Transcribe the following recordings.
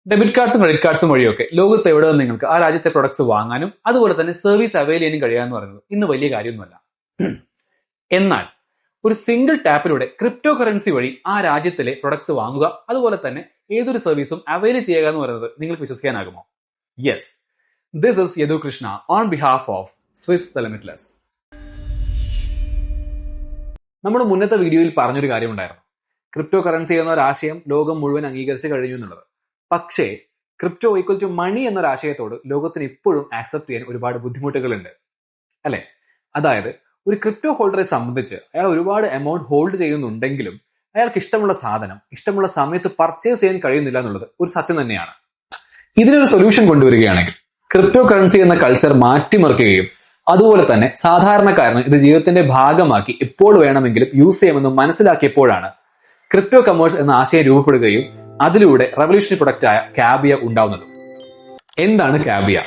Debit കാർഡ്സും credit കാർഡ്സും വഴിയൊക്കെ ലോകത്ത് എവിടെ നിന്ന് നിങ്ങൾക്ക് ആ രാജ്യത്തെ പ്രൊഡക്ട്സ് വാങ്ങാനും അതുപോലെ തന്നെ സർവീസ് അവൈൽ ചെയ്യാനും കഴിയാന്ന് പറയുന്നത് ഇന്ന് വലിയ കാര്യമൊന്നുമല്ല. എന്നാൽ ഒരു സിംഗിൾ ടാപ്പിലൂടെ ക്രിപ്റ്റോ കറൻസി വഴി ആ രാജ്യത്തിലെ പ്രൊഡക്ട്സ് വാങ്ങുക അതുപോലെ തന്നെ ഏതൊരു സർവീസും അവൈൽ ചെയ്യുക എന്ന് പറയുന്നത് നിങ്ങൾക്ക് വിശ്വസിക്കാനാകുമോ? Yes, this is Yadu Krishna on behalf of Swiss the limitless. നമ്മുടെ മുന്നത്തെ വീഡിയോയിൽ പറഞ്ഞൊരു കാര്യമുണ്ടായിരുന്നു, ക്രിപ്റ്റോ കറൻസി എന്ന ഒരു ആശയം ലോകം മുഴുവൻ അംഗീകരിച്ച് കഴിഞ്ഞു എന്നുള്ളത്. പക്ഷേ ക്രിപ്റ്റോ ഈക്വൽ ടു മണി എന്നൊരു ആശയത്തോട് ലോകത്തിന് ഇപ്പോഴും ആക്സെപ്റ്റ് ചെയ്യാൻ ഒരുപാട് ബുദ്ധിമുട്ടുകളുണ്ട്, അല്ലെ? അതായത് ഒരു ക്രിപ്റ്റോ ഹോൾഡറെ സംബന്ധിച്ച് അയാൾ ഒരുപാട് എമൗണ്ട് ഹോൾഡ് ചെയ്യുന്നുണ്ടെങ്കിലും അയാൾക്ക് ഇഷ്ടമുള്ള സാധനം ഇഷ്ടമുള്ള സമയത്ത് പർച്ചേസ് ചെയ്യാൻ കഴിയുന്നില്ല എന്നുള്ളത് ഒരു സത്യം തന്നെയാണ്. ഇതിനൊരു സൊല്യൂഷൻ കൊണ്ടുവരികയാണെങ്കിൽ ക്രിപ്റ്റോ കറൻസി എന്ന കൾച്ചർ മാറ്റിമറിക്കുകയും അതുപോലെ തന്നെ സാധാരണക്കാരന് ഇത് ജീവിതത്തിന്റെ ഭാഗമാക്കി എപ്പോൾ വേണമെങ്കിലും യൂസ് ചെയ്യാമെന്ന് മനസ്സിലാക്കിയപ്പോഴാണ് ക്രിപ്റ്റോ കമേഴ്സ് എന്ന ആശയം രൂപപ്പെടുകയും അതിലൂടെ റവല്യൂഷണറി പ്രൊഡക്റ്റ് ആയ കാബിയ ഉണ്ടാവുന്നത്. എന്താണ് കാബിയ?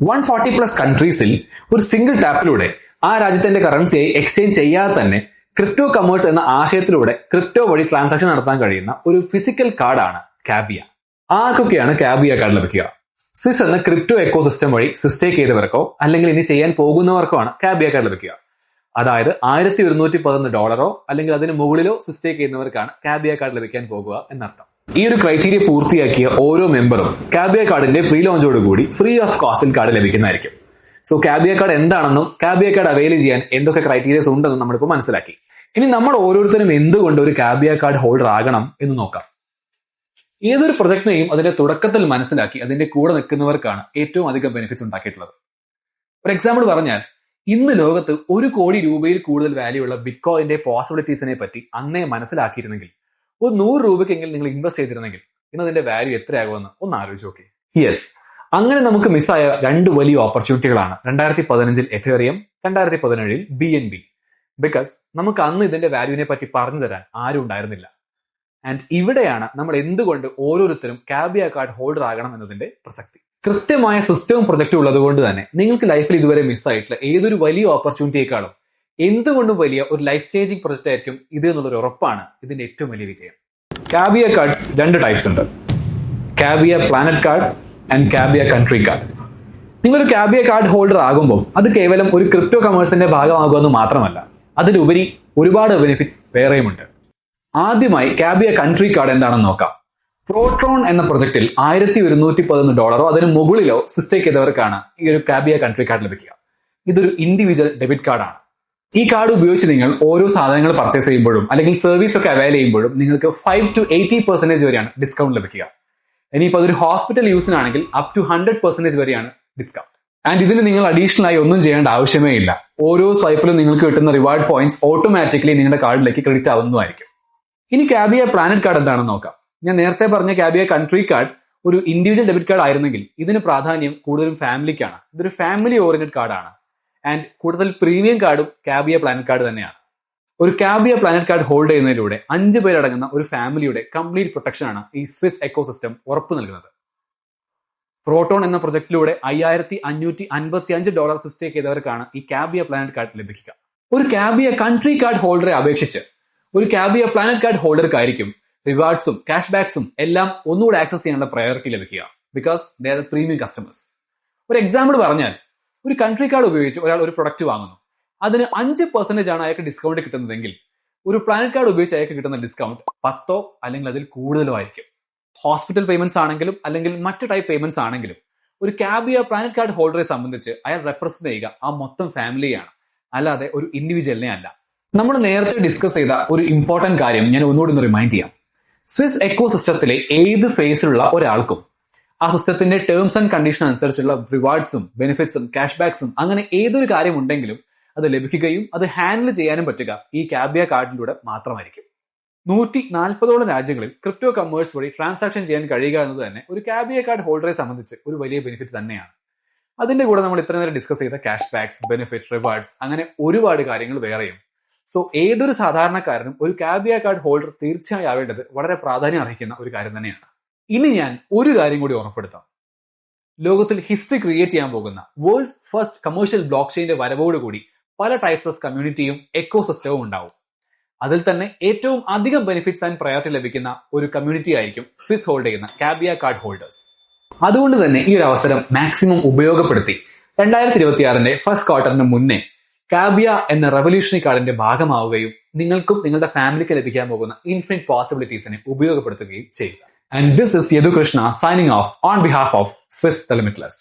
140+ കൺട്രീസിൽ ഒരു സിംഗിൾ ടാപ്പിലൂടെ ആ രാജ്യത്തിന്റെ കറൻസിയായി എക്സ്ചേഞ്ച് ചെയ്യാതെ തന്നെ ക്രിപ്റ്റോ കമേഴ്സ് എന്ന ആശയത്തിലൂടെ ക്രിപ്റ്റോ വഴി ട്രാൻസാക്ഷൻ നടത്താൻ കഴിയുന്ന ഒരു ഫിസിക്കൽ കാർഡാണ് കാബിയ. ആർക്കൊക്കെയാണ് കാബിയ കാർഡ് ലഭിക്കുക? സ്വിസ് എന്ന ക്രിപ്റ്റോ എക്കോ സിസ്റ്റം വഴി സിസ്റ്റേക്ക് ചെയ്തവർക്കോ അല്ലെങ്കിൽ ഇനി ചെയ്യാൻ പോകുന്നവർക്കോ ആണ് കാബിയ കാർഡ് ലഭിക്കുക. അതായത് $1111 അല്ലെങ്കിൽ അതിന് മുകളിലോ സിസ്റ്റേക്ക് ചെയ്യുന്നവർക്കാണ് കാബിയ കാർഡ് ലഭിക്കാൻ പോകുക എന്നർത്ഥം. ഈ ഒരു ക്രൈറ്റീരിയ പൂർത്തിയാക്കിയ ഓരോ മെമ്പറും കാബിയ കാർഡിന്റെ പ്രീ ലോഞ്ചോടുകൂടി ഫ്രീ ഓഫ് കോസ്റ്റിൽ കാർഡ് ലഭിക്കുന്നതായിരിക്കും. സോ കാബിയ കാർഡ് എന്താണെന്നും കാബിയ കാർഡ് അവൈൽ ചെയ്യാൻ എന്തൊക്കെ ക്രൈറ്റീരിയസ് ഉണ്ടെന്നും നമ്മളിപ്പോൾ മനസ്സിലാക്കി. ഇനി നമ്മൾ ഓരോരുത്തരും എന്തുകൊണ്ട് ഒരു കാബിയ കാർഡ് ഹോൾഡർ ആകണം എന്ന് നോക്കാം. ഏതൊരു പ്രൊജക്ടിനെയും അതിന്റെ തുടക്കത്തിൽ മനസ്സിലാക്കി അതിന്റെ കൂടെ നിൽക്കുന്നവർക്കാണ് ഏറ്റവും അധികം ബെനിഫിറ്റ്സ് ഉണ്ടാക്കിയിട്ടുള്ളത്. ഫോർ എക്സാമ്പിൾ പറഞ്ഞാൽ, ഇന്ന് ലോകത്ത് 1 കോടി രൂപയിൽ കൂടുതൽ വാല്യൂ ഉള്ള ബിറ്റ്കോയിന്റെ പോസിബിലിറ്റീസിനെ പറ്റി അന്നേ മനസ്സിലാക്കിയിരുന്നെങ്കിൽ, ഒരു 100 രൂപയ്ക്കെങ്കിലും നിങ്ങൾ ഇൻവെസ്റ്റ് ചെയ്തിരുന്നെങ്കിൽ ഇന്ന് അതിന്റെ വാല്യൂ എത്രയാകുമെന്ന് ഒന്ന് ആലോചിച്ച് നോക്കി. യെസ്, അങ്ങനെ നമുക്ക് മിസ്സായ 2 വലിയ ഓപ്പർച്യൂണിറ്റികളാണ് 2015 എഥേറിയം, 2017 BNB. ബിക്കോസ് നമുക്ക് അന്ന് ഇതിന്റെ വാല്യൂവിനെ പറ്റി പറഞ്ഞു തരാൻ ആരും ഉണ്ടായിരുന്നില്ല. ആൻഡ് ഇവിടെയാണ് നമ്മൾ എന്തുകൊണ്ട് ഓരോരുത്തരും കാബിയ കാർഡ് ഹോൾഡർ ആകണം എന്നതിന്റെ പ്രസക്തി. കൃത്യമായ സിസ്റ്റവും പ്രൊജക്റ്റും ഉള്ളത് കൊണ്ട് തന്നെ നിങ്ങൾക്ക് ലൈഫിൽ ഇതുവരെ മിസ്സായിട്ടുള്ള ഏതൊരു വലിയ ഓപ്പർച്യൂണിറ്റിയേക്കാളും എന്തുകൊണ്ടും വലിയ ഒരു ലൈഫ് ചേഞ്ചിങ് പ്രൊജക്റ്റ് ആയിരിക്കും ഇത് എന്നുള്ളൊരു ഉറപ്പാണ് ഇതിന്റെ ഏറ്റവും വലിയ വിജയം. കാബിയ കാർഡ്സ് 2 ടൈപ്സ് ഉണ്ട്, കാബിയ പ്ലാനറ്റ് കാർഡ് ആൻഡ് കാബിയ കൺട്രി കാർഡ്. നിങ്ങളൊരു കാബിയ കാർഡ് ഹോൾഡർ ആകുമ്പോൾ അത് കേവലം ഒരു ക്രിപ്റ്റോ കമേഴ്സിന്റെ ഭാഗമാകുമെന്ന് മാത്രമല്ല, അതിലുപരി ഒരുപാട് ബെനിഫിറ്റ്സ് വേറെയുമുണ്ട്. ആദ്യമായി കാബിയ കൺട്രി കാർഡ് എന്താണെന്ന് നോക്കാം. പ്രോട്രോൺ എന്ന പ്രൊജക്റ്റിൽ $1111 അതിന് മുകളിലോ സിസ്റ്റേക്ക് ചെയ്തവർക്കാണ് ഈ ഒരു കാബിയ കൺട്രി കാർഡ് ലഭിക്കുക. ഇതൊരു ഇൻഡിവിജ്വൽ ഡെബിറ്റ് കാർഡാണ്. ഈ കാർഡ് ഉപയോഗിച്ച് നിങ്ങൾ ഓരോ സാധനങ്ങൾ പർച്ചേസ് ചെയ്യുമ്പോഴും അല്ലെങ്കിൽ സർവീസ് ഒക്കെ അവൈൽ ചെയ്യുമ്പോഴും നിങ്ങൾക്ക് 5 to 80% വരെയാണ് ഡിസ്കൗണ്ട് ലഭിക്കുക. ഇനിയിപ്പോൾ അതൊരു ഹോസ്പിറ്റൽ യൂസിനാണെങ്കിൽ അപ് ടു 100% വരെയാണ് ഡിസ്കൗണ്ട്. ആൻഡ് ഇതിന് നിങ്ങൾ അഡീഷണൽ ആയി ഒന്നും ചെയ്യേണ്ട ആവശ്യമേ ഇല്ല. ഓരോ സ്വൈപ്പിലും നിങ്ങൾക്ക് കിട്ടുന്ന റിവാർഡ് പോയിന്റ്സ് ഓട്ടോമാറ്റിക്കലി നിങ്ങളുടെ കാർഡിലേക്ക് ക്രെഡിറ്റ് ആവുന്നതായിരിക്കും. ഇനി കാബിയ പ്ലാനറ്റ് കാർഡ് എന്താണെന്ന് നോക്കാം. ഞാൻ നേരത്തെ പറഞ്ഞ കാബിയ കൺട്രി കാർഡ് ഒരു ഇൻഡിവിജ്വൽ ഡെബിറ്റ് കാർഡ് ആയിരുന്നെങ്കിൽ ഇതിന് പ്രാധാന്യം കൂടുതലും ഫാമിലിക്കാണ്. ഇതൊരു ഫാമിലി ഓറിയന്റഡ് കാർഡാണ്. ആൻഡ് കൂടുതൽ പ്രീമിയം കാർഡും കാബിയ പ്ലാനറ്റ് കാർഡ് തന്നെയാണ്. ഒരു കാബിയ പ്ലാനറ്റ് കാർഡ് ഹോൾഡ് ചെയ്യുന്നതിലൂടെ 5 പേരടങ്ങുന്ന ഒരു ഫാമിലിയുടെ കംപ്ലീറ്റ് പ്രൊട്ടക്ഷൻ ആണ് ഈ സ്വിസ് എക്കോ സിസ്റ്റം ഉറപ്പു നൽകുന്നത്. പ്രോട്ടോൺ എന്ന പ്രൊജക്ടിലൂടെ $5555 സിസ്റ്റേക്ക് ചെയ്തവർക്കാണ് ഈ കാബിയ പ്ലാനറ്റ് കാർഡ് ലഭിക്കുക. ഒരു കാബിയ കൺട്രി കാർഡ് ഹോൾഡറെ അപേക്ഷിച്ച് ഒരു കാബിയ പ്ലാനറ്റ് കാർഡ് ഹോൾഡർക്കായിരിക്കും റിവാർഡ്സും ക്യാഷ് ബാക്സും എല്ലാം ഒന്നുകൂടെ ആക്സസ് ചെയ്യാനുള്ള പ്രയോറിറ്റി ലഭിക്കുക. Because they are premium customers. ഒരു എക്സാമ്പിൾ പറഞ്ഞാൽ, ഒരു കൺട്രി കാർഡ് ഉപയോഗിച്ച് ഒരാൾ ഒരു പ്രൊഡക്റ്റ് വാങ്ങുന്നു, അതിന് 5% ആണ് അയാൾക്ക് ഡിസ്കൗണ്ട് കിട്ടുന്നതെങ്കിൽ ഒരു പ്ലാനറ്റ് കാർഡ് ഉപയോഗിച്ച് അയാൾക്ക് കിട്ടുന്ന ഡിസ്കൗണ്ട് 10 അല്ലെങ്കിൽ അതിൽ കൂടുതലോ ആയിരിക്കും. ഹോസ്പിറ്റൽ പേയ്മെന്റ്സ് ആണെങ്കിലും അല്ലെങ്കിൽ മറ്റു ടൈപ്പ് പേയ്മെന്റ്സ് ആണെങ്കിലും ഒരു കാബിയ പ്ലാനറ്റ് കാർഡ് ഹോൾഡറെ സംബന്ധിച്ച് അയാൾ റെപ്രസെന്റ് ചെയ്യുക ആ മൊത്തം ഫാമിലിയാണ്, അല്ലാതെ ഒരു ഇൻഡിവിജ്വലിനെ അല്ല. നമ്മൾ നേരത്തെ ഡിസ്കസ് ചെയ്ത ഒരു ഇമ്പോർട്ടന്റ് കാര്യം ഞാൻ ഒന്നുകൂടി ഒന്ന് റിമൈൻഡ് ചെയ്യാം. സ്വിസ് എക്കോ സിസ്റ്റത്തിലെ ഏത് ഫേസിലുള്ള ഒരാൾക്കും ആ സിസ്റ്റത്തിന്റെ ടേംസ് ആൻഡ് കണ്ടീഷൻ അനുസരിച്ചുള്ള റിവാർഡ്സും ബെനിഫിറ്റ്സും ക്യാഷ് ബാക്സും അങ്ങനെ ഏതൊരു കാര്യം ഉണ്ടെങ്കിലും അത് ലഭിക്കുകയും അത് ഹാൻഡിൽ ചെയ്യാനും പറ്റുക ഈ കാബിയ കാർഡിലൂടെ മാത്രമായിരിക്കും. 140ഓളം രാജ്യങ്ങളിൽ ക്രിപ്റ്റോ കമേഴ്സ് വഴി ട്രാൻസാക്ഷൻ ചെയ്യാൻ കഴിയുക എന്നത് തന്നെ ഒരു കാബിയ കാർഡ് ഹോൾഡറെ സംബന്ധിച്ച് ഒരു വലിയ ബെനിഫിറ്റ് തന്നെയാണ്. അതിന്റെ കൂടെ നമ്മൾ ഇത്ര നേരം ഡിസ്കസ് ചെയ്ത ക്യാഷ് ബാക്സ്, ബെനിഫിറ്റ്, റിവാർഡ്സ് അങ്ങനെ ഒരുപാട് കാര്യങ്ങൾ വേറെയും. സോ ഏതൊരു സാധാരണക്കാരനും ഒരു കാബിയ കാർഡ് ഹോൾഡർ തീർച്ചയായും ആവേണ്ടത് വളരെ പ്രാധാന്യം അർഹിക്കുന്ന ഒരു കാര്യം തന്നെയാണ്. ഇനി ഞാൻ ഒരു കാര്യം കൂടി ഓർമ്മപ്പെടുത്താം. ലോകത്തിൽ ഹിസ്റ്ററി ക്രിയേറ്റ് ചെയ്യാൻ പോകുന്ന വേൾഡ്സ് ഫസ്റ്റ് കമേഴ്ഷ്യൽ ബ്ലോക്ക് ചെയിന്റെ വരവോടുകൂടി പല ടൈപ്സ് ഓഫ് കമ്മ്യൂണിറ്റിയും എക്കോ സിസ്റ്റവും ഉണ്ടാവും. അതിൽ തന്നെ ഏറ്റവും അധികം ബെനിഫിറ്റ്സ് ആൻഡ് പ്രയോറിറ്റി ലഭിക്കുന്ന ഒരു കമ്മ്യൂണിറ്റി ആയിരിക്കും സ്വിസ് ഹോൾഡ് ചെയ്യുന്ന കാബിയ കാർഡ് ഹോൾഡേഴ്സ്. അതുകൊണ്ട് തന്നെ ഈ ഒരു അവസരം മാക്സിമം ഉപയോഗപ്പെടുത്തി 2026 ഫസ്റ്റ് ക്വാർട്ടറിന് മുന്നേ കാബിയ എന്ന റെവല്യൂഷണറി കാർഡിന്റെ ഭാഗമാവുകയും നിങ്ങൾക്കും നിങ്ങളുടെ ഫാമിലിക്ക് ലഭിക്കാൻ പോകുന്ന ഇൻഫിനിറ്റ് പോസിബിലിറ്റീസിനെ ഉപയോഗപ്പെടുത്തുകയും ചെയ്യുക. And this is Yadu Krishna signing off on behalf of Swiss The Limitless.